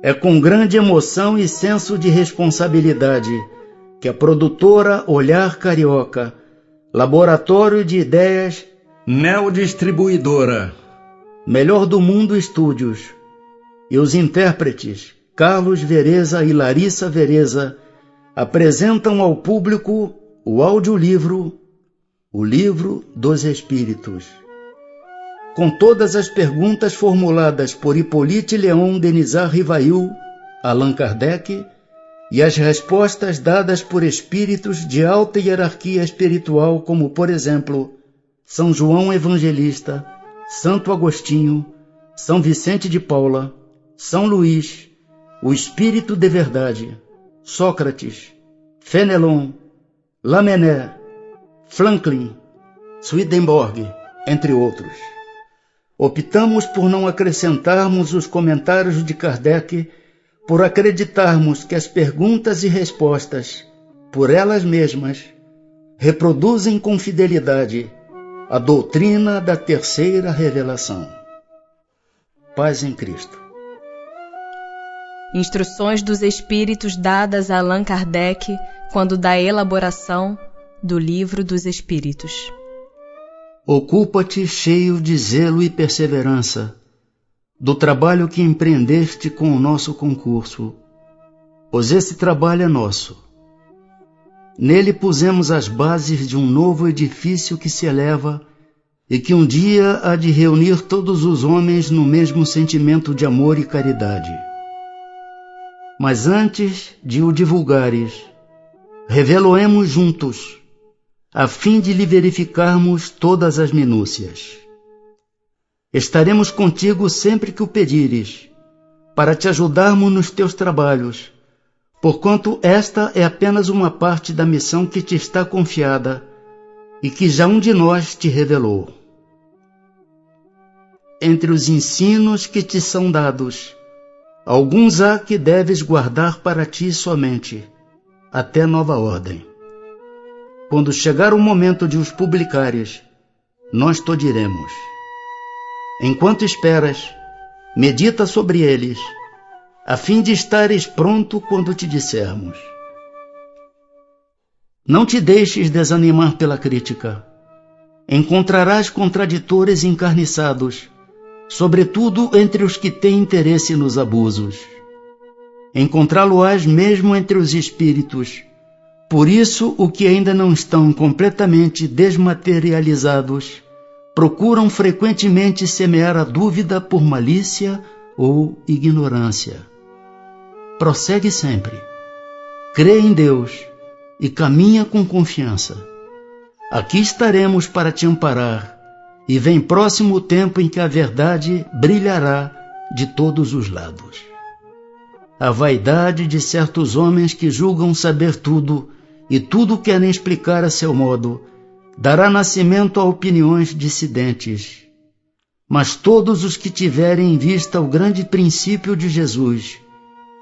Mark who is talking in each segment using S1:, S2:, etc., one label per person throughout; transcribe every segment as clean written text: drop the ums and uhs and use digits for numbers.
S1: É com grande emoção e senso de responsabilidade que a produtora Olhar Carioca, Laboratório de Ideias, Neodistribuidora, Melhor do Mundo Estúdios e os intérpretes Carlos Vereza e Larissa Vereza apresentam ao público o audiolivro O Livro dos Espíritos, com todas as perguntas formuladas por Hippolyte Léon Denisard Rivail, Allan Kardec, e as respostas dadas por espíritos de alta hierarquia espiritual, como, por exemplo, São João Evangelista, Santo Agostinho, São Vicente de Paula, São Luís, o Espírito de Verdade, Sócrates, Fenelon, Lamennais, Franklin, Swedenborg, entre outros. Optamos por não acrescentarmos os comentários de Kardec, por acreditarmos que as perguntas e respostas, por elas mesmas, reproduzem com fidelidade a doutrina da terceira revelação. Paz em Cristo.
S2: Instruções dos Espíritos dadas a Allan Kardec quando da elaboração do Livro dos Espíritos.
S1: Ocupa-te cheio de zelo e perseverança do trabalho que empreendeste com o nosso concurso, pois esse trabalho é nosso. Nele pusemos as bases de um novo edifício que se eleva e que um dia há de reunir todos os homens no mesmo sentimento de amor e caridade. Mas antes de o divulgares, revelo-emos juntos, a fim de lhe verificarmos todas as minúcias. Estaremos contigo sempre que o pedires, para te ajudarmos nos teus trabalhos, porquanto esta é apenas uma parte da missão que te está confiada e que já um de nós te revelou. Entre os ensinos que te são dados, alguns há que deves guardar para ti somente, até nova ordem. Quando chegar o momento de os publicares, nós te diremos. Enquanto esperas, medita sobre eles, a fim de estares pronto quando te dissermos. Não te deixes desanimar pela crítica. Encontrarás contraditores encarniçados, sobretudo entre os que têm interesse nos abusos. Encontrá-lo-ás mesmo entre os espíritos. Por isso, os que ainda não estão completamente desmaterializados procuram frequentemente semear a dúvida por malícia ou ignorância. Prossegue sempre. Crê em Deus e caminha com confiança. Aqui estaremos para te amparar, e vem próximo o tempo em que a verdade brilhará de todos os lados. A vaidade de certos homens que julgam saber tudo e tudo querem explicar a seu modo dará nascimento a opiniões dissidentes. Mas todos os que tiverem em vista o grande princípio de Jesus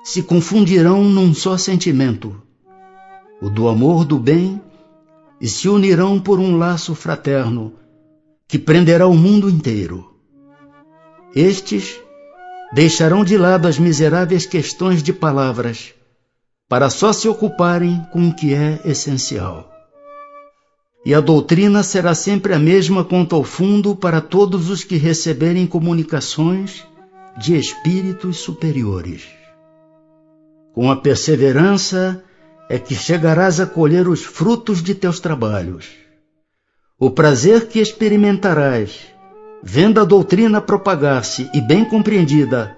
S1: se confundirão num só sentimento, o do amor do bem, e se unirão por um laço fraterno que prenderá o mundo inteiro. Estes deixarão de lado as miseráveis questões de palavras para só se ocuparem com o que é essencial. E a doutrina será sempre a mesma quanto ao fundo para todos os que receberem comunicações de espíritos superiores. Com a perseverança é que chegarás a colher os frutos de teus trabalhos. O prazer que experimentarás, vendo a doutrina propagar-se e bem compreendida,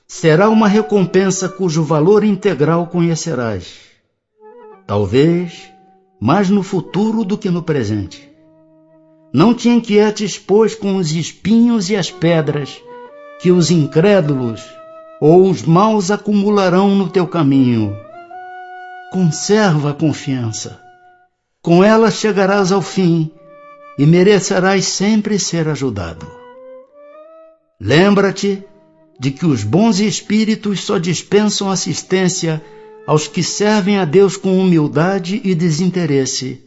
S1: será uma recompensa cujo valor integral conhecerás. Talvez mais no futuro do que no presente. Não te inquietes, pois, com os espinhos e as pedras que os incrédulos ou os maus acumularão no teu caminho. Conserva a confiança. Com ela chegarás ao fim e merecerás sempre ser ajudado. Lembra-te de que os bons espíritos só dispensam assistência aos que servem a Deus com humildade e desinteresse,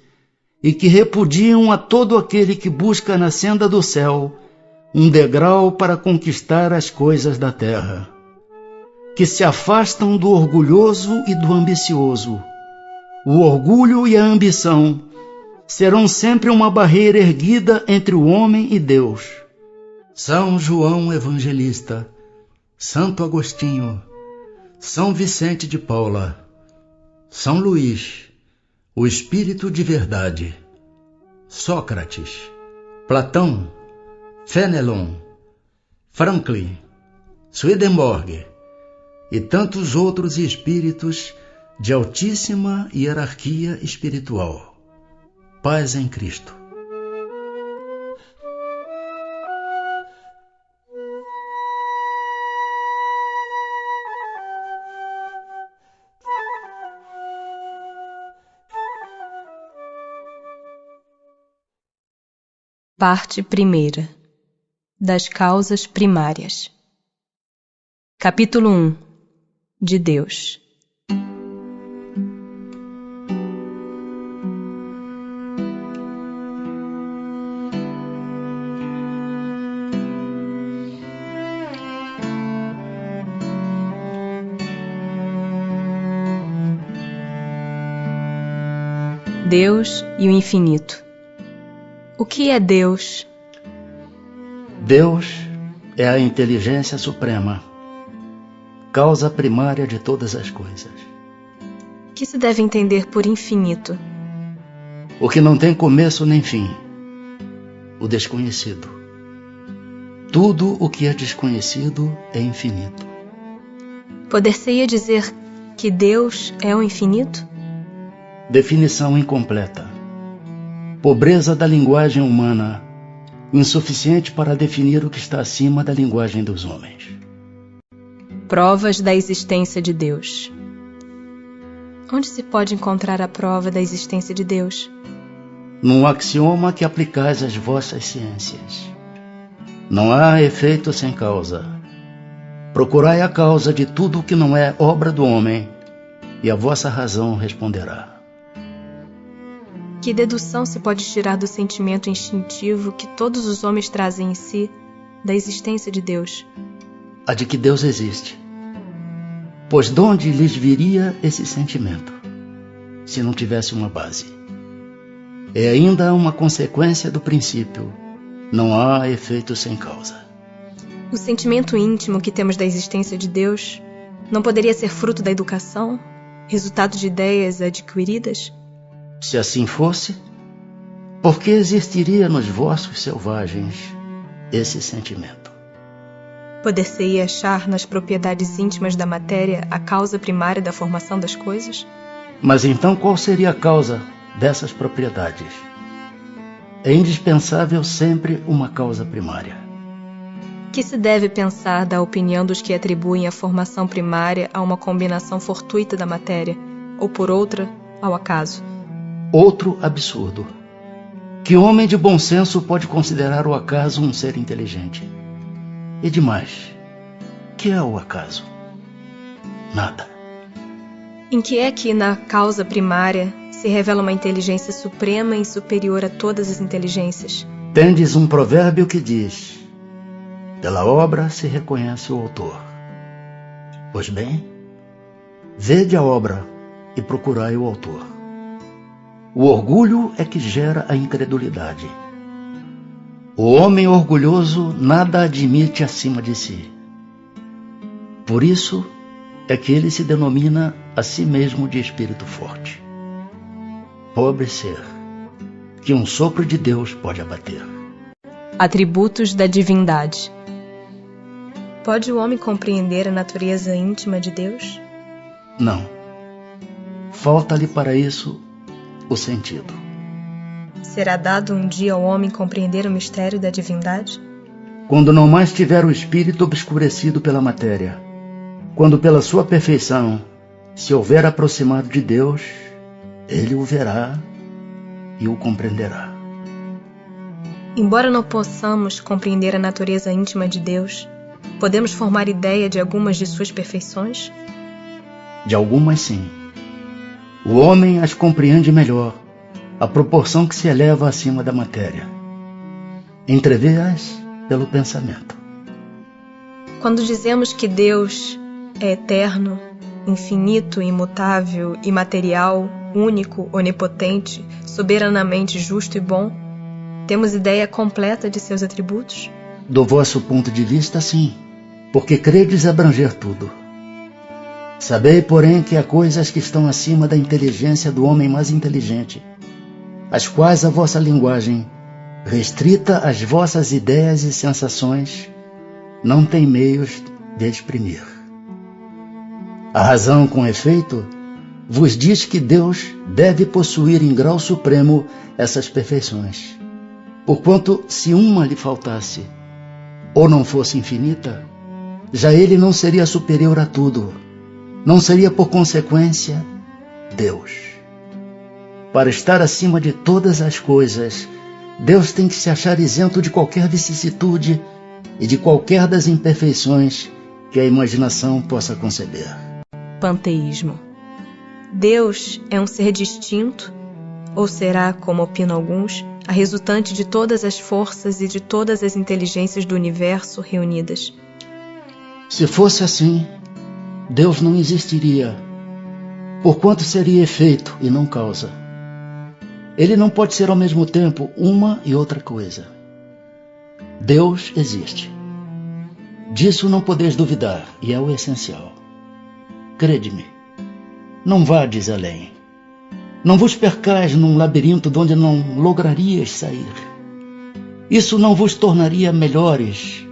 S1: e que repudiam a todo aquele que busca na senda do céu um degrau para conquistar as coisas da terra. que se afastam do orgulhoso e do ambicioso. O orgulho e a ambição serão sempre uma barreira erguida entre o homem e Deus. São João Evangelista, Santo Agostinho, São Vicente de Paula, São Luís, o Espírito de Verdade, Sócrates, Platão, Fenelon, Franklin, Swedenborg e tantos outros espíritos de altíssima hierarquia espiritual. Paz em Cristo.
S2: Parte 1. Das causas primárias. Capítulo 1. De Deus. Deus e o infinito. O que é Deus?
S1: Deus é a inteligência suprema, causa primária de todas as coisas.
S2: O que se deve entender por infinito?
S1: O que não tem começo nem fim, o desconhecido. Tudo o que é desconhecido é infinito.
S2: Poder-se-ia dizer que Deus é o infinito?
S1: Definição incompleta. Pobreza da linguagem humana, insuficiente para definir o que está acima da linguagem dos homens.
S2: Provas da existência de Deus. Onde se pode encontrar a prova da existência de Deus?
S1: Num axioma que aplicais às vossas ciências. Não há efeito sem causa. Procurai a causa de tudo o que não é obra do homem, e a vossa razão responderá.
S2: Que dedução se pode tirar do sentimento instintivo que todos os homens trazem em si da existência de Deus?
S1: A de que Deus existe. Pois de onde lhes viria esse sentimento, se não tivesse uma base? É ainda uma consequência do princípio. Não há efeito sem causa.
S2: O sentimento íntimo que temos da existência de Deus não poderia ser fruto da educação, resultado de ideias adquiridas?
S1: Se assim fosse, por que existiria nos vossos selvagens esse sentimento?
S2: Poder-se-ia achar nas propriedades íntimas da matéria a causa primária da formação das coisas?
S1: Mas então qual seria a causa dessas propriedades? É indispensável sempre uma causa primária.
S2: Que se deve pensar da opinião dos que atribuem a formação primária a uma combinação fortuita da matéria, ou por outra, ao acaso?
S1: Outro absurdo. Que homem de bom senso pode considerar o acaso um ser inteligente? E demais, que é o acaso? Nada.
S2: Em que é que na causa primária se revela uma inteligência suprema e superior a todas as inteligências?
S1: Tendes um provérbio que diz: pela obra se reconhece o autor. Pois bem, vede a obra e procurai o autor. O orgulho é que gera a incredulidade. O homem orgulhoso nada admite acima de si. Por isso é que ele se denomina a si mesmo de espírito forte. Pobre ser, que um sopro de Deus pode abater.
S2: Atributos da divindade. Pode o homem compreender a natureza íntima de Deus?
S1: Não. Falta-lhe para isso o sentido.
S2: Será dado um dia ao homem compreender o mistério da divindade?
S1: Quando não mais tiver o espírito obscurecido pela matéria, quando pela sua perfeição se houver aproximado de Deus, ele o verá e o compreenderá.
S2: Embora não possamos compreender a natureza íntima de Deus, podemos formar ideia de algumas de suas perfeições?
S1: De algumas, sim. O homem as compreende melhor, à proporção que se eleva acima da matéria. Entrevê-as pelo pensamento.
S2: Quando dizemos que Deus é eterno, infinito, imutável, imaterial, único, onipotente, soberanamente justo e bom? Temos ideia completa de seus atributos?
S1: Do vosso ponto de vista, sim, porque credes abranger tudo. Sabei, porém, que há coisas que estão acima da inteligência do homem mais inteligente, as quais a vossa linguagem, restrita às vossas ideias e sensações, não tem meios de exprimir. A razão, com efeito, vos diz que Deus deve possuir em grau supremo essas perfeições, porquanto, se uma lhe faltasse, ou não fosse infinita, já ele não seria superior a tudo, não seria, por consequência, Deus. Para estar acima de todas as coisas, Deus tem que se achar isento de qualquer vicissitude e de qualquer das imperfeições que a imaginação possa conceber.
S2: Panteísmo. Deus é um ser distinto, ou será, como opinam alguns, a resultante de todas as forças e de todas as inteligências do universo reunidas?
S1: Se fosse assim, Deus não existiria, porquanto seria efeito e não causa. Ele não pode ser ao mesmo tempo uma e outra coisa. Deus existe. Disso não podeis duvidar, e é o essencial. Crede-me, não vades além. Não vos percais num labirinto de onde não lograrias sair. Isso não vos tornaria melhores,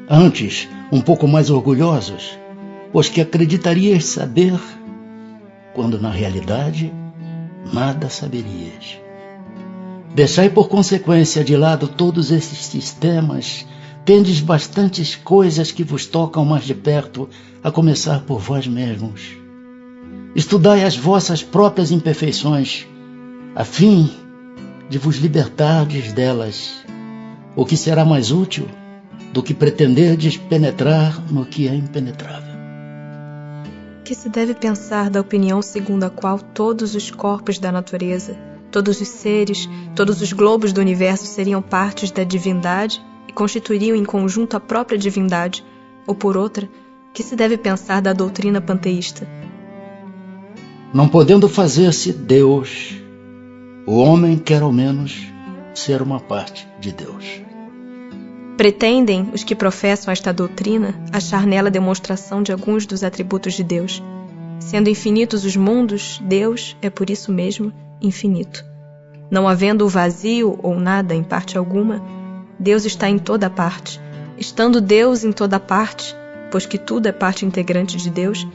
S1: antes um pouco mais orgulhosos, pois que acreditarias saber, quando na realidade nada saberias. Deixai por consequência de lado todos esses sistemas, tendes bastantes coisas que vos tocam mais de perto, a começar por vós mesmos. Estudai as vossas próprias imperfeições, a fim de vos libertardes delas, o que será mais útil do que pretenderdes penetrar no que é impenetrável.
S2: Que se deve pensar da opinião segundo a qual todos os corpos da natureza, todos os seres, todos os globos do universo seriam partes da divindade e constituiriam em conjunto a própria divindade, ou por outra, que se deve pensar da doutrina panteísta?
S1: Não podendo fazer-se Deus, o homem quer ao menos ser uma parte de Deus.
S2: Pretendem os que professam esta doutrina achar nela demonstração de alguns dos atributos de Deus. Sendo infinitos os mundos, Deus é por isso mesmo infinito. Não havendo o vazio ou nada em parte alguma, Deus está em toda parte. Estando Deus em toda parte, pois que tudo é parte integrante de Deus,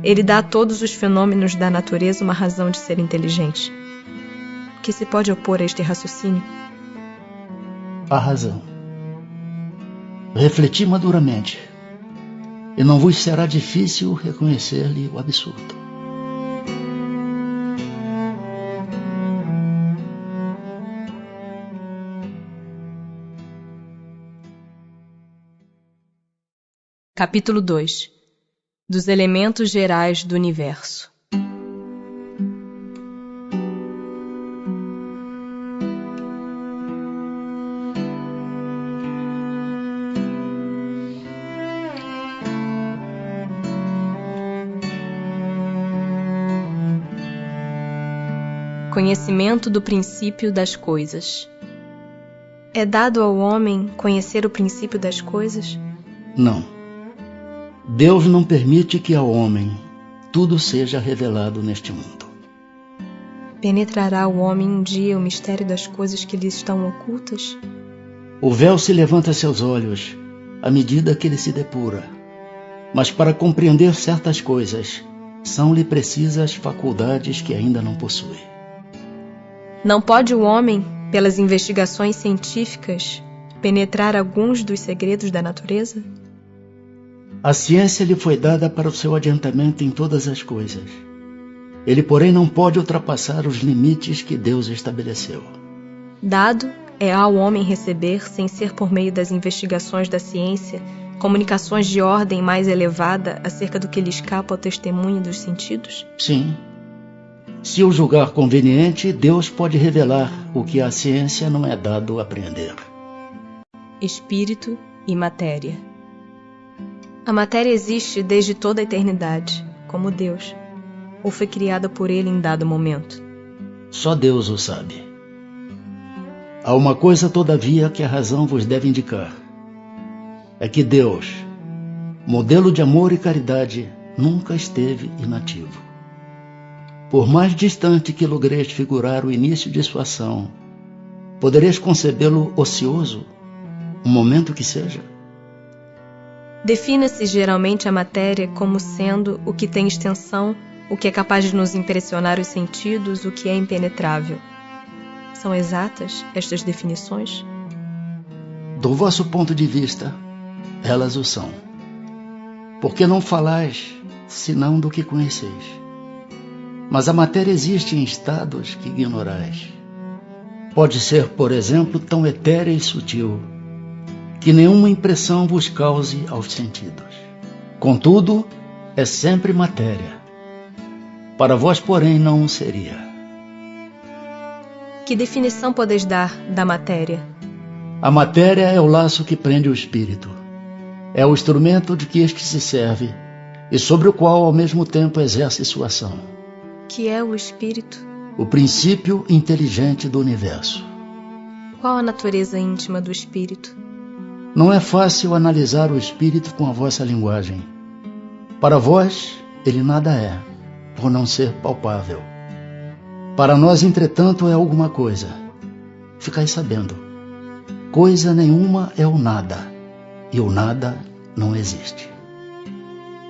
S2: Ele dá a todos os fenômenos da natureza uma razão de ser inteligente. O que se pode opor a este raciocínio?
S1: A razão. Refleti maduramente, e não vos será difícil reconhecer-lhe o absurdo.
S2: Capítulo 2. Dos elementos gerais do universo. Conhecimento do princípio das coisas. É dado ao homem conhecer o princípio das coisas?
S1: Não. Deus não permite que ao homem tudo seja revelado neste mundo.
S2: Penetrará o homem um dia o mistério das coisas que lhe estão ocultas?
S1: O véu se levanta a seus olhos à medida que ele se depura, mas para compreender certas coisas, são-lhe precisas faculdades que ainda não possui.
S2: Não pode o homem, pelas investigações científicas, penetrar alguns dos segredos da natureza?
S1: A ciência lhe foi dada para o seu adiantamento em todas as coisas. Ele, porém, não pode ultrapassar os limites que Deus estabeleceu.
S2: Dado é ao homem receber, sem ser por meio das investigações da ciência, comunicações de ordem mais elevada acerca do que lhe escapa ao testemunho dos sentidos?
S1: Sim. Se o julgar conveniente, Deus pode revelar o que à ciência não é dado apreender.
S2: Espírito e matéria. A matéria existe desde toda a eternidade, como Deus, ou foi criada por Ele em dado momento?
S1: Só Deus o sabe. Há uma coisa, todavia, que a razão vos deve indicar. É que Deus, modelo de amor e caridade, nunca esteve inativo. Por mais distante que logreis figurar o início de sua ação, podereis concebê-lo ocioso, um momento que seja?
S2: Defina-se geralmente a matéria como sendo o que tem extensão, o que é capaz de nos impressionar os sentidos, o que é impenetrável. São exatas estas definições?
S1: Do vosso ponto de vista, elas o são. Porque não falais senão do que conheceis. Mas a matéria existe em estados que ignorais. Pode ser, por exemplo, tão etérea e sutil que nenhuma impressão vos cause aos sentidos. Contudo, é sempre matéria. Para vós, porém, não o seria.
S2: Que definição podeis dar da matéria?
S1: A matéria é o laço que prende o espírito. É o instrumento de que este se serve e sobre o qual, ao mesmo tempo, exerce sua ação.
S2: Que é o espírito?
S1: O princípio inteligente do universo.
S2: Qual a natureza íntima do espírito?
S1: Não é fácil analisar o espírito com a vossa linguagem. Para vós, ele nada é, por não ser palpável. Para nós, entretanto, é alguma coisa. Ficai sabendo. Coisa nenhuma é o nada, e o nada não existe.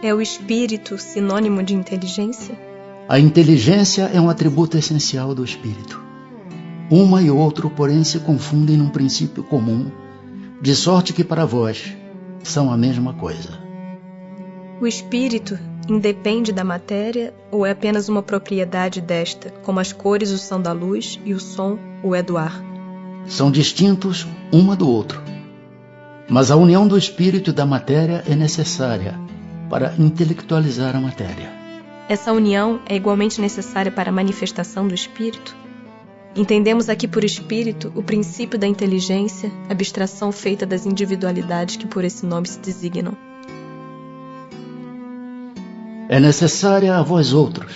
S2: É o espírito sinônimo de inteligência?
S1: A inteligência é um atributo essencial do espírito. Uma e outro, porém, se confundem num princípio comum, de sorte que para vós são a mesma coisa.
S2: O espírito independe da matéria ou é apenas uma propriedade desta, como as cores o são da luz e o som o é do ar?
S1: São distintos uma do outro, mas a união do espírito e da matéria é necessária para intelectualizar a matéria.
S2: Essa união é igualmente necessária para a manifestação do espírito? Entendemos aqui por espírito o princípio da inteligência, abstração feita das individualidades que por esse nome se designam.
S1: É necessária a vós outros,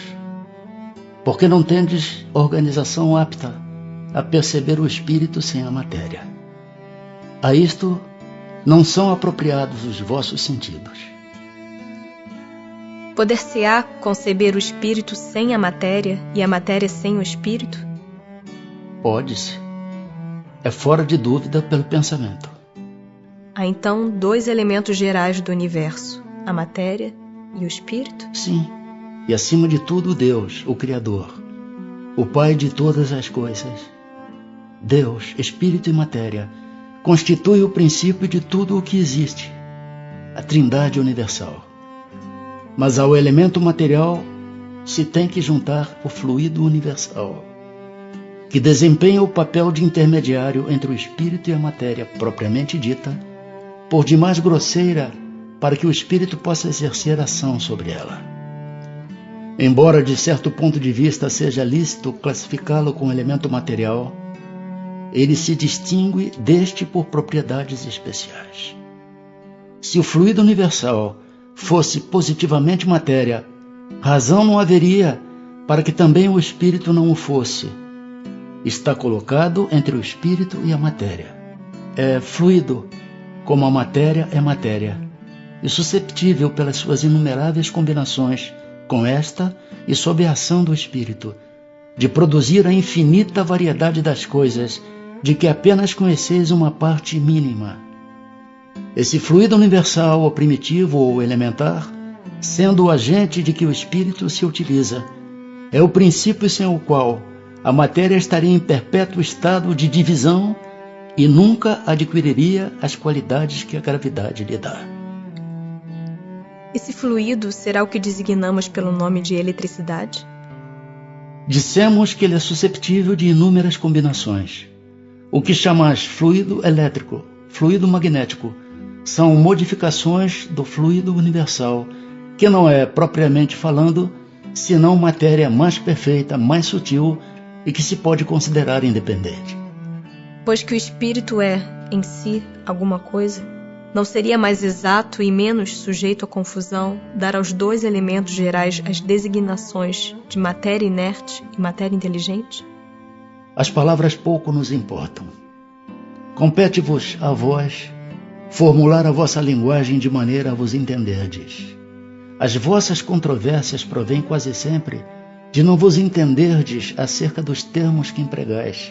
S1: porque não tendes organização apta a perceber o espírito sem a matéria. A isto não são apropriados os vossos sentidos.
S2: Poder-se-á conceber o espírito sem a matéria e a matéria sem o espírito?
S1: Pode-se. É fora de dúvida pelo pensamento.
S2: Há então dois elementos gerais do universo, a matéria e o espírito?
S1: Sim, e acima de tudo Deus, o Criador, o Pai de todas as coisas. Deus, espírito e matéria, constitui o princípio de tudo o que existe, a Trindade universal. Mas ao elemento material se tem que juntar o fluido universal, que desempenha o papel de intermediário entre o espírito e a matéria propriamente dita, por demais grosseira para que o espírito possa exercer ação sobre ela. Embora de certo ponto de vista seja lícito classificá-lo como elemento material, ele se distingue deste por propriedades especiais. Se o fluido universal fosse positivamente matéria, razão não haveria para que também o espírito não o fosse. Está colocado entre o espírito e a matéria. É fluido, como a matéria é matéria, e susceptível pelas suas inumeráveis combinações com esta e sob a ação do espírito, de produzir a infinita variedade das coisas, de que apenas conheceis uma parte mínima. Esse fluido universal, ou primitivo ou elementar, sendo o agente de que o espírito se utiliza, é o princípio sem o qual a matéria estaria em perpétuo estado de divisão e nunca adquiriria as qualidades que a gravidade lhe dá.
S2: Esse fluido será o que designamos pelo nome de eletricidade?
S1: Dissemos que ele é susceptível de inúmeras combinações. O que chamais fluido elétrico, fluido magnético, são modificações do fluido universal, que não é, propriamente falando, senão matéria mais perfeita, mais sutil e que se pode considerar independente.
S2: Pois que o espírito é, em si, alguma coisa, Não seria mais exato e menos sujeito à confusão dar aos dois elementos gerais as designações de matéria inerte e matéria inteligente?
S1: As palavras pouco nos importam. Compete-vos a vós formular a vossa linguagem de maneira a vos entenderdes. As vossas controvérsias provêm quase sempre de não vos entenderdes acerca dos termos que empregais,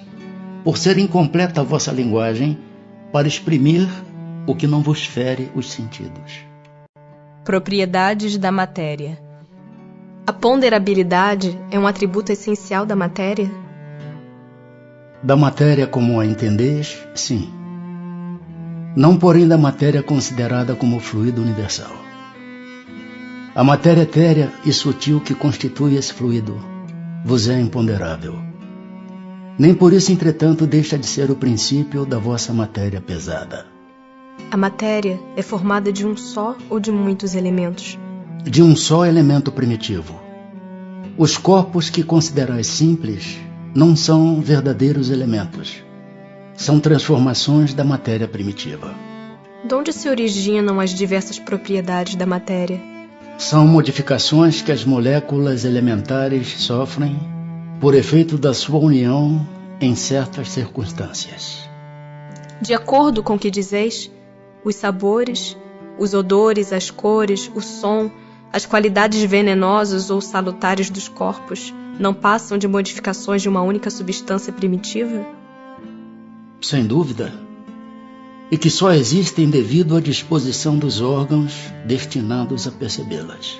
S1: por ser incompleta a vossa linguagem para exprimir o que não vos fere os sentidos.
S2: Propriedades da matéria. A ponderabilidade é um atributo essencial da matéria?
S1: Da matéria como a entendeis, sim. Não, porém, da matéria considerada como fluido universal. A matéria etérea e sutil que constitui esse fluido vos é imponderável. Nem por isso, entretanto, deixa de ser o princípio da vossa matéria pesada.
S2: A matéria é formada de um só ou de muitos elementos?
S1: De um só elemento primitivo. Os corpos que considerais simples não são verdadeiros elementos. São transformações da matéria primitiva.
S2: De onde se originam as diversas propriedades da matéria?
S1: São modificações que as moléculas elementares sofrem por efeito da sua união em certas circunstâncias.
S2: De acordo com o que dizeis, os sabores, os odores, as cores, o som, as qualidades venenosas ou salutares dos corpos não passam de modificações de uma única substância primitiva?
S1: Sem dúvida. E que só existem devido à disposição dos órgãos destinados a percebê-las.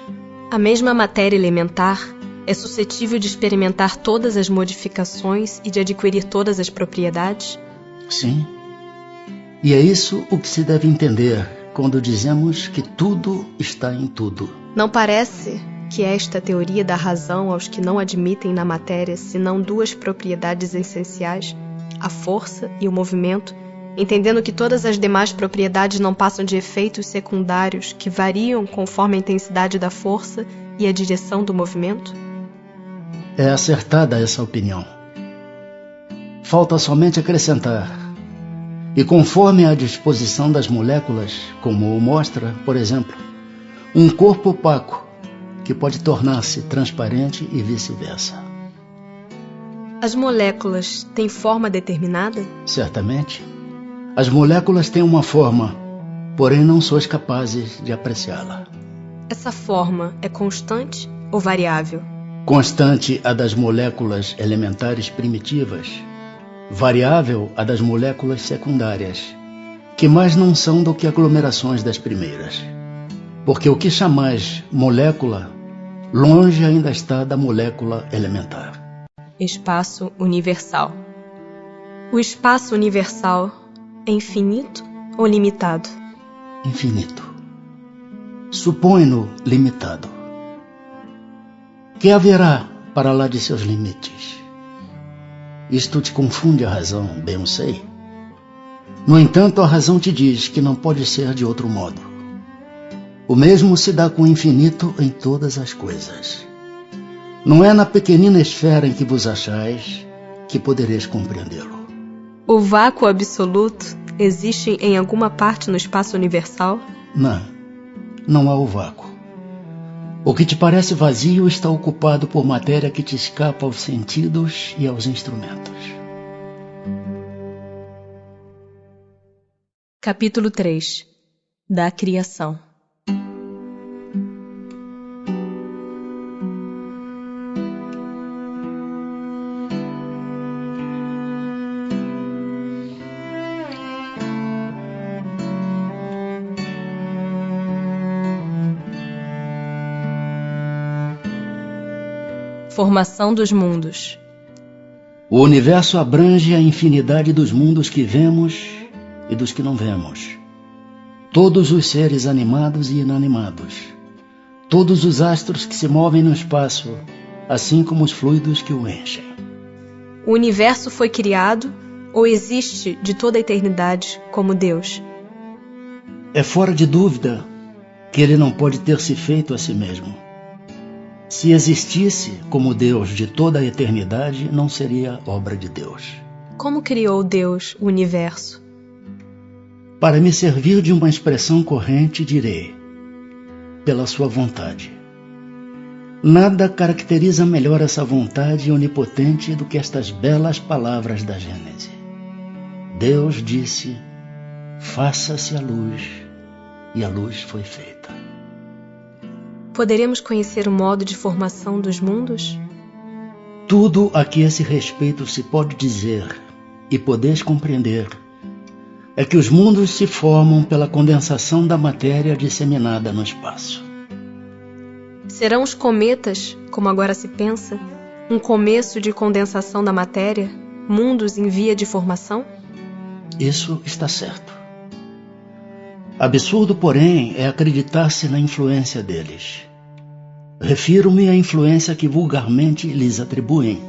S2: A mesma matéria elementar é suscetível de experimentar todas as modificações e de adquirir todas as propriedades?
S1: Sim. E é isso o que se deve entender quando dizemos que tudo está em tudo.
S2: Não parece que esta teoria dá razão aos que não admitem na matéria senão duas propriedades essenciais, a força e o movimento, entendendo que todas as demais propriedades não passam de efeitos secundários que variam conforme a intensidade da força e a direção do movimento?
S1: É acertada essa opinião. Falta somente acrescentar: e conforme a disposição das moléculas, como o mostra, por exemplo, um corpo opaco que pode tornar-se transparente e vice-versa.
S2: As moléculas têm forma determinada?
S1: Certamente. As moléculas têm uma forma, porém não sois capazes de apreciá-la.
S2: Essa forma é constante ou variável?
S1: Constante a das moléculas elementares primitivas, variável a das moléculas secundárias, que mais não são do que aglomerações das primeiras. Porque o que chamais molécula, longe ainda está da molécula elementar.
S2: Espaço universal. O espaço universal é infinito ou limitado?
S1: Infinito. Supõe-no limitado. Que haverá para lá de seus limites? Isto te confunde a razão, bem eu sei. No entanto, a razão te diz que não pode ser de outro modo. O mesmo se dá com o infinito em todas as coisas. Não é na pequenina esfera em que vos achais que podereis compreendê-lo.
S2: O vácuo absoluto existe em alguma parte no espaço universal?
S1: Não há o vácuo. O que te parece vazio está ocupado por matéria que te escapa aos sentidos e aos instrumentos.
S2: Capítulo 3. Da criação. Formação dos mundos.
S1: O universo abrange a infinidade dos mundos que vemos e dos que não vemos. Todos os seres animados e inanimados. Todos os astros que se movem no espaço, assim como os fluidos que o enchem.
S2: O universo foi criado ou existe de toda a eternidade como Deus?
S1: É fora de dúvida que ele não pode ter se feito a si mesmo. Se existisse como Deus de toda a eternidade, não seria obra de Deus.
S2: Como criou Deus o universo?
S1: Para me servir de uma expressão corrente, direi: pela sua vontade. Nada caracteriza melhor essa vontade onipotente do que estas belas palavras da Gênese. Deus disse: faça-se a luz, e a luz foi feita.
S2: Poderemos conhecer o modo de formação dos mundos?
S1: Tudo a que esse respeito se pode dizer e podeis compreender é que os mundos se formam pela condensação da matéria disseminada no espaço.
S2: Serão os cometas, como agora se pensa, um começo de condensação da matéria, mundos em via de formação?
S1: Isso está certo. Absurdo, porém, é acreditar-se na influência deles. Refiro-me à influência que vulgarmente lhes atribuem,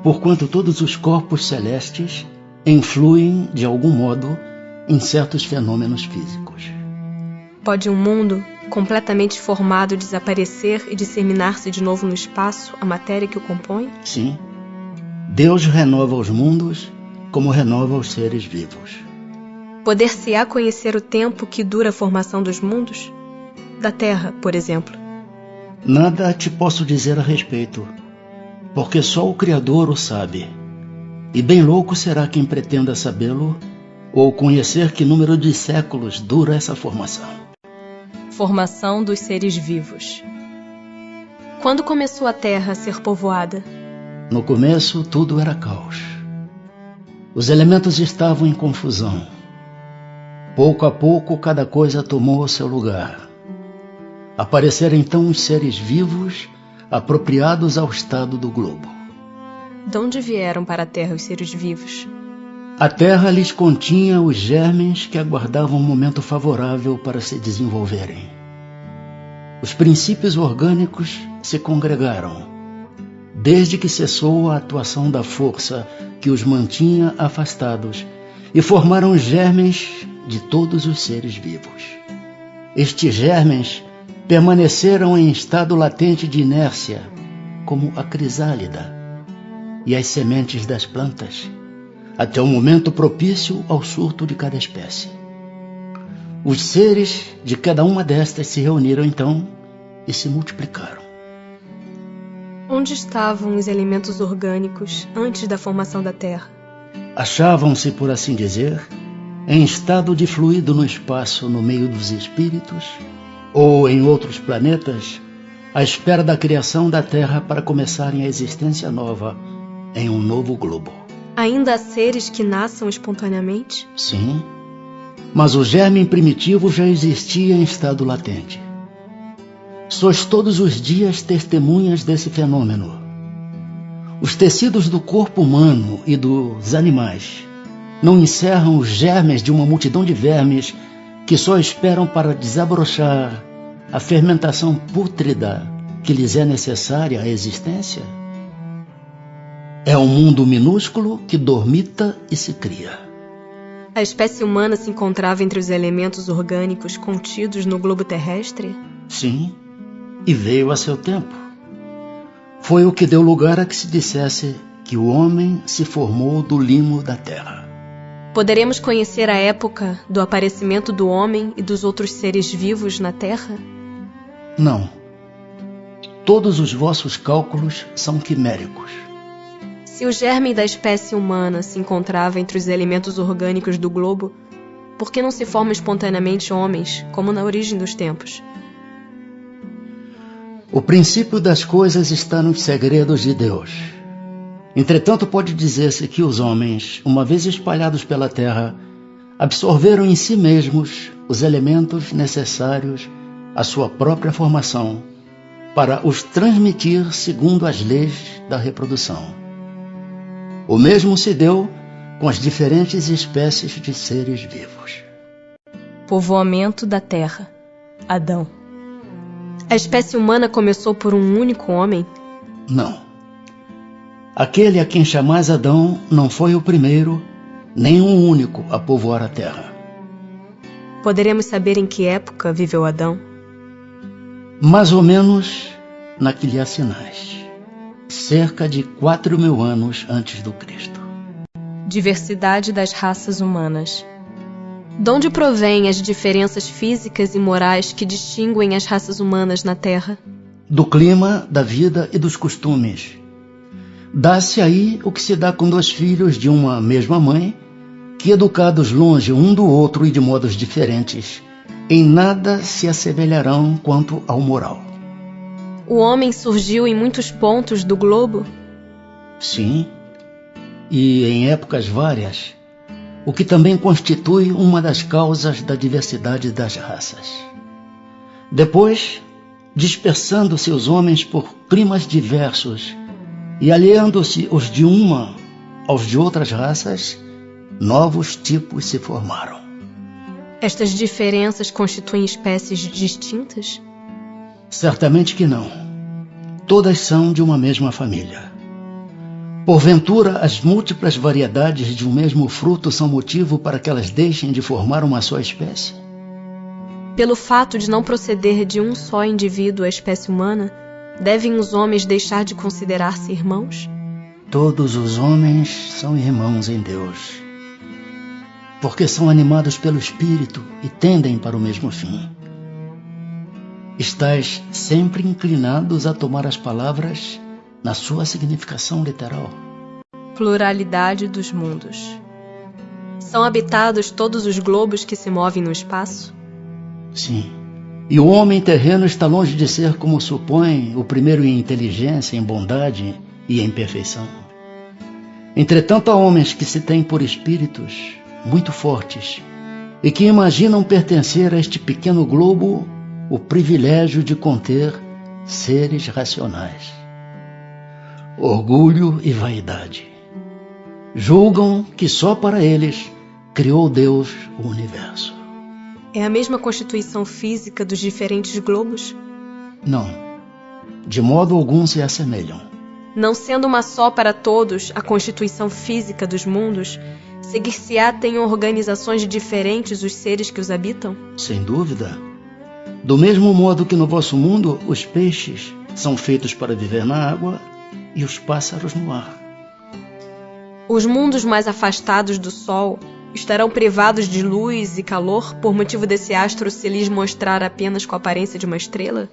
S1: porquanto todos os corpos celestes influem, de algum modo, em certos fenômenos físicos.
S2: Pode um mundo completamente formado desaparecer e disseminar-se de novo no espaço, a matéria que o compõe?
S1: Sim. Deus renova os mundos como renova os seres vivos.
S2: Poder-se-á conhecer o tempo que dura a formação dos mundos? Da Terra, por exemplo.
S1: Nada te posso dizer a respeito, porque só o Criador o sabe. E bem louco será quem pretenda sabê-lo ou conhecer que número de séculos dura essa formação.
S2: Formação dos seres vivos. Quando começou a Terra a ser povoada?
S1: No começo, tudo era caos. Os elementos estavam em confusão. Pouco a pouco, cada coisa tomou o seu lugar. Apareceram então os seres vivos apropriados ao estado do globo.
S2: De onde vieram para a Terra os seres vivos?
S1: A Terra lhes continha os germens que aguardavam um momento favorável para se desenvolverem. Os princípios orgânicos se congregaram, desde que cessou a atuação da força que os mantinha afastados, e formaram os germens de todos os seres vivos. Estes germens permaneceram em estado latente de inércia, como a crisálida e as sementes das plantas, até o momento propício ao surto de cada espécie. Os seres de cada uma destas se reuniram então e se multiplicaram.
S2: Onde estavam os elementos orgânicos antes da formação da Terra?
S1: Achavam-se, por assim dizer, em estado de fluido no espaço no meio dos espíritos, ou em outros planetas, à espera da criação da Terra para começarem a existência nova em um novo globo.
S2: Ainda há seres que nasçam espontaneamente?
S1: Sim, mas o germe primitivo já existia em estado latente. Sois todos os dias testemunhas desse fenômeno. Os tecidos do corpo humano e dos animais não encerram os germes de uma multidão de vermes que só esperam para desabrochar a fermentação pútrida que lhes é necessária à existência? É um mundo minúsculo que dormita e se cria.
S2: A espécie humana se encontrava entre os elementos orgânicos contidos no globo terrestre?
S1: Sim, e veio a seu tempo. Foi o que deu lugar a que se dissesse que o homem se formou do limo da terra.
S2: Poderemos conhecer a época do aparecimento do homem e dos outros seres vivos na Terra?
S1: Não. Todos os vossos cálculos são quiméricos.
S2: Se o germe da espécie humana se encontrava entre os elementos orgânicos do globo, por que não se formam espontaneamente homens, como na origem dos tempos?
S1: O princípio das coisas está nos segredos de Deus. Entretanto, pode dizer-se que os homens, uma vez espalhados pela terra, absorveram em si mesmos os elementos necessários à sua própria formação, para os transmitir segundo as leis da reprodução. O mesmo se deu com as diferentes espécies de seres vivos.
S2: Povoamento da Terra. Adão. A espécie humana começou por um único homem?
S1: Não. Aquele a quem chamais Adão não foi o primeiro, nem o único a povoar a terra.
S2: Poderemos saber em que época viveu Adão?
S1: Mais ou menos na que lhe assinais. Cerca de 4.000 anos antes do Cristo.
S2: Diversidade das raças humanas. De onde provêm as diferenças físicas e morais que distinguem as raças humanas na Terra?
S1: Do clima, da vida e dos costumes. Dá-se aí o que se dá com dois filhos de uma mesma mãe, que, educados longe um do outro e de modos diferentes, em nada se assemelharão quanto ao moral.
S2: O homem surgiu em muitos pontos do globo?
S1: Sim, e em épocas várias, o que também constitui uma das causas da diversidade das raças. Depois, dispersando-se os homens por climas diversos e aliando-se os de uma aos de outras raças, novos tipos se formaram.
S2: Estas diferenças constituem espécies distintas?
S1: Certamente que não. Todas são de uma mesma família. Porventura, as múltiplas variedades de um mesmo fruto são motivo para que elas deixem de formar uma só espécie?
S2: Pelo fato de não proceder de um só indivíduo a espécie humana, devem os homens deixar de considerar-se irmãos?
S1: Todos os homens são irmãos em Deus, porque são animados pelo Espírito e tendem para o mesmo fim. Estais sempre inclinados a tomar as palavras na sua significação literal.
S2: Pluralidade dos mundos. São habitados todos os globos que se movem no espaço?
S1: Sim. E o homem terreno está longe de ser, como supõe, o primeiro em inteligência, em bondade e em perfeição. Entretanto, há homens que se têm por espíritos muito fortes e que imaginam pertencer a este pequeno globo o privilégio de conter seres racionais. Orgulho e vaidade. Julgam que só para eles criou Deus o universo.
S2: É a mesma constituição física dos diferentes globos?
S1: Não. De modo algum se assemelham.
S2: Não sendo uma só para todos a constituição física dos mundos, seguir-se-á têm organizações diferentes os seres que os habitam?
S1: Sem dúvida. Do mesmo modo que no vosso mundo, os peixes são feitos para viver na água e os pássaros no ar.
S2: Os mundos mais afastados do Sol estarão privados de luz e calor por motivo desse astro se lhes mostrar apenas com a aparência de uma estrela?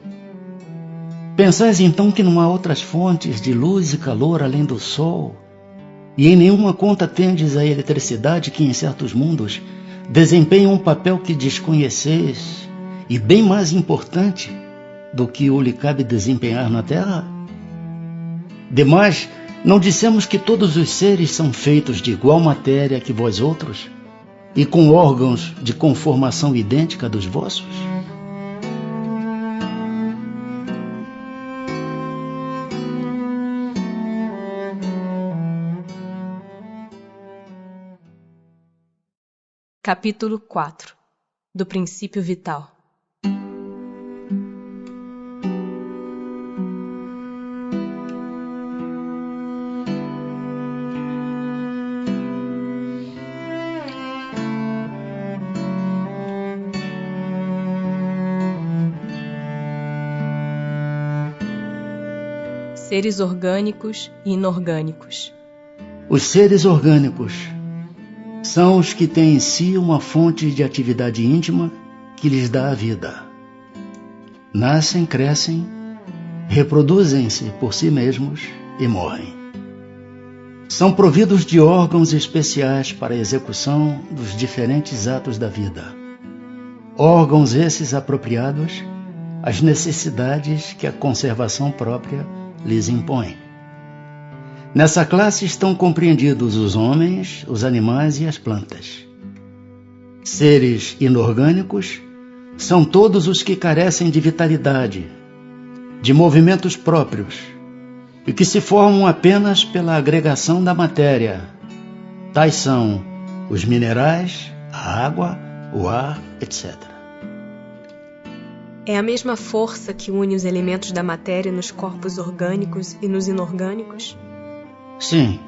S1: Pensais então que não há outras fontes de luz e calor além do Sol? E em nenhuma conta tendes a eletricidade que em certos mundos desempenha um papel que desconheceis e bem mais importante do que o lhe cabe desempenhar na Terra? Demais, não dissemos que todos os seres são feitos de igual matéria que vós outros e com órgãos de conformação idêntica dos vossos?
S2: Capítulo 4 do Princípio Vital. Seres orgânicos e inorgânicos.
S1: Os seres orgânicos são os que têm em si uma fonte de atividade íntima que lhes dá a vida. Nascem, crescem, reproduzem-se por si mesmos e morrem. São providos de órgãos especiais para a execução dos diferentes atos da vida. Órgãos esses apropriados às necessidades que a conservação própria lhes impõe. Nessa classe estão compreendidos os homens, os animais e as plantas. Seres inorgânicos são todos os que carecem de vitalidade, de movimentos próprios, e que se formam apenas pela agregação da matéria. Tais são os minerais, a água, o ar, etc.
S2: É a mesma força que une os elementos da matéria nos corpos orgânicos e nos inorgânicos?
S1: Sim.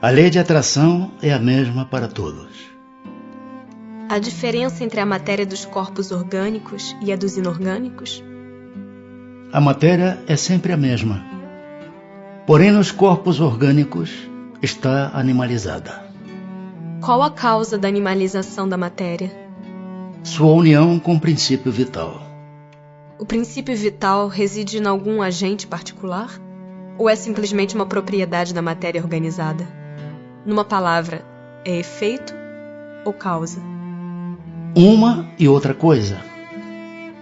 S1: A lei de atração é a mesma para todos.
S2: A diferença entre a matéria dos corpos orgânicos e a dos inorgânicos?
S1: A matéria é sempre a mesma. Porém, nos corpos orgânicos está animalizada.
S2: Qual a causa da animalização da matéria?
S1: Sua união com o princípio vital.
S2: O princípio vital reside em algum agente particular? Ou é simplesmente uma propriedade da matéria organizada? Numa palavra, é efeito ou causa?
S1: Uma e outra coisa.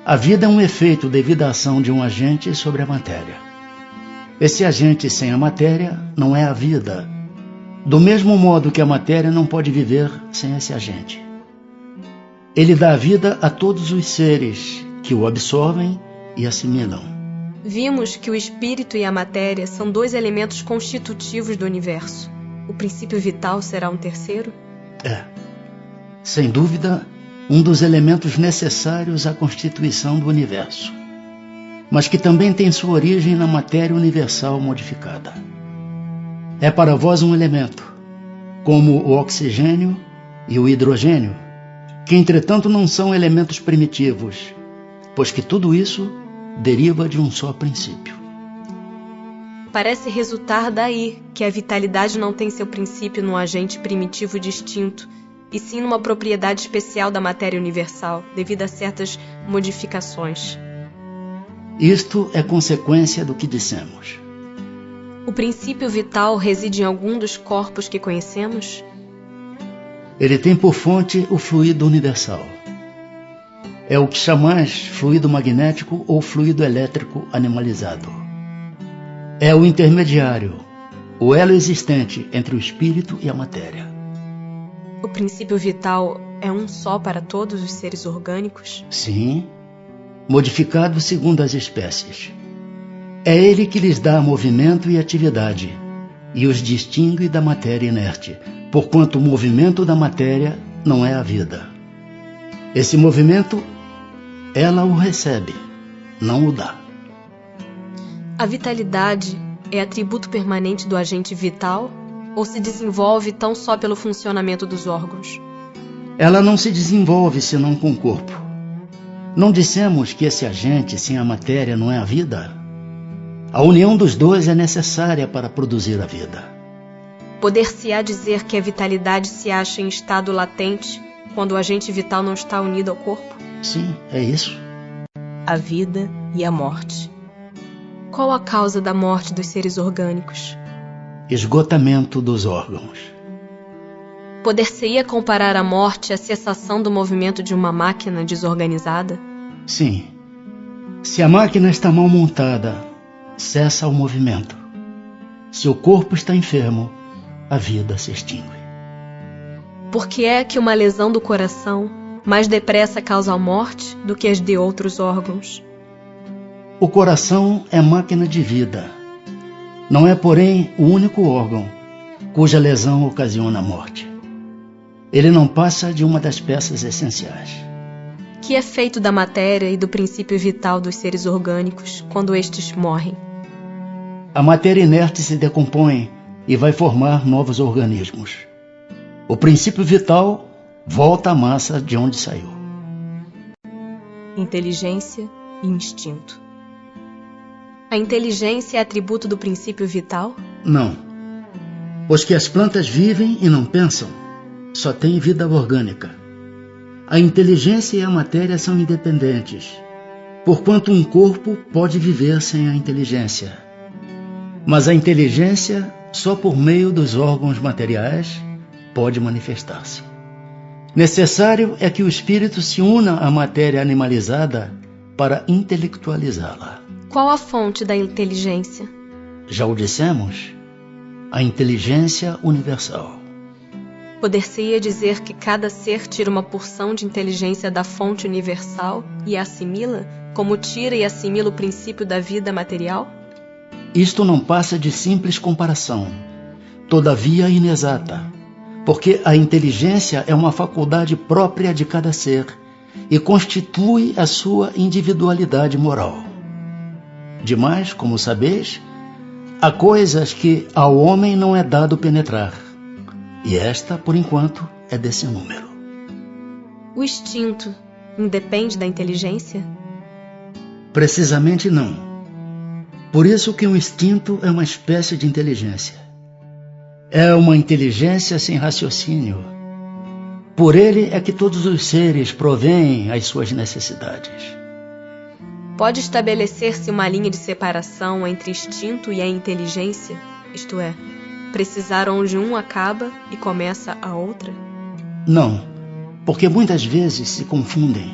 S1: A vida é um efeito devido à ação de um agente sobre a matéria. Esse agente sem a matéria não é a vida, do mesmo modo que a matéria não pode viver sem esse agente. Ele dá vida a todos os seres que o absorvem e assimilam.
S2: Vimos que o espírito e a matéria são dois elementos constitutivos do universo. O princípio vital será um terceiro?
S1: É, sem dúvida, um dos elementos necessários à constituição do universo, mas que também tem sua origem na matéria universal modificada. É para vós um elemento, como o oxigênio e o hidrogênio, que entretanto não são elementos primitivos, pois que tudo isso deriva de um só princípio.
S2: Parece resultar daí que a vitalidade não tem seu princípio num agente primitivo distinto, e sim numa propriedade especial da matéria universal, devido a certas modificações.
S1: Isto é consequência do que dissemos.
S2: O princípio vital reside em algum dos corpos que conhecemos?
S1: Ele tem por fonte o fluido universal. É o que chamais fluido magnético ou fluido elétrico animalizado. É o intermediário, o elo existente entre o espírito e a matéria.
S2: O princípio vital é um só para todos os seres orgânicos?
S1: Sim, modificado segundo as espécies. É ele que lhes dá movimento e atividade, e os distingue da matéria inerte, porquanto o movimento da matéria não é a vida. Esse movimento, ela o recebe, não o dá.
S2: A vitalidade é atributo permanente do agente vital ou se desenvolve tão só pelo funcionamento dos órgãos?
S1: Ela não se desenvolve senão com o corpo. Não dissemos que esse agente sem a matéria não é a vida? A união dos dois é necessária para produzir a vida.
S2: Poder-se-á dizer que a vitalidade se acha em estado latente quando o agente vital não está unido ao corpo?
S1: Sim, é isso.
S2: A vida e a morte. Qual a causa da morte dos seres orgânicos?
S1: Esgotamento dos órgãos.
S2: Poder-se-ia comparar a morte à cessação do movimento de uma máquina desorganizada?
S1: Sim. Se a máquina está mal montada, cessa o movimento. Se o corpo está enfermo, a vida se extingue.
S2: Por que é que uma lesão do coração mais depressa causa a morte do que as de outros órgãos?
S1: O coração é máquina de vida. Não é, porém, o único órgão cuja lesão ocasiona a morte. Ele não passa de uma das peças essenciais.
S2: Que é feito da matéria e do princípio vital dos seres orgânicos quando estes morrem?
S1: A matéria inerte se decompõe e vai formar novos organismos. O princípio vital volta à massa de onde saiu.
S2: Inteligência e instinto. A inteligência é atributo do princípio vital?
S1: Não. Pois que as plantas vivem e não pensam, só têm vida orgânica. A inteligência e a matéria são independentes, porquanto um corpo pode viver sem a inteligência. Mas a inteligência, só por meio dos órgãos materiais, pode manifestar-se. Necessário é que o espírito se una à matéria animalizada para intelectualizá-la.
S2: Qual a fonte da inteligência?
S1: Já o dissemos, a inteligência universal.
S2: Poder-se-ia dizer que cada ser tira uma porção de inteligência da fonte universal e a assimila, como tira e assimila o princípio da vida material?
S1: Isto não passa de simples comparação, todavia inexata, porque a inteligência é uma faculdade própria de cada ser e constitui a sua individualidade moral. Demais, como sabeis, há coisas que ao homem não é dado penetrar, e esta, por enquanto, é desse número.
S2: O instinto independe da inteligência?
S1: Precisamente não. Por isso que o instinto é uma espécie de inteligência. É uma inteligência sem raciocínio, Por ele é que todos os seres provêm as suas necessidades.
S2: Pode estabelecer-se uma linha de separação entre instinto e a inteligência? Isto é, precisar onde um acaba e começa a outra?
S1: Não, porque muitas vezes se confundem.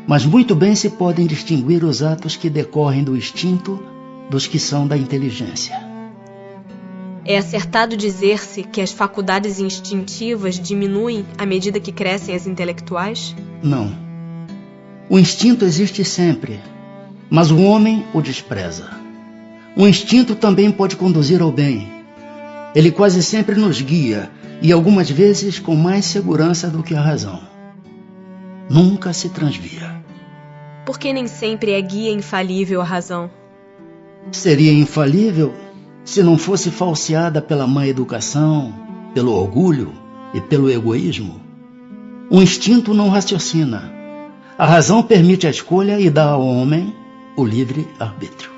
S1: Mas muito bem se podem distinguir os atos que decorrem do instinto dos que são da inteligência.
S2: É acertado dizer-se que as faculdades instintivas diminuem à medida que crescem as intelectuais?
S1: Não. O instinto existe sempre, mas o homem o despreza. O instinto também pode conduzir ao bem. Ele quase sempre nos guia, e algumas vezes com mais segurança do que a razão. Nunca se transvia.
S2: Por que nem sempre é guia infalível a razão?
S1: Seria infalível se não fosse falseada pela má educação, pelo orgulho e pelo egoísmo. O instinto não raciocina. A razão permite a escolha e dá ao homem o livre arbítrio.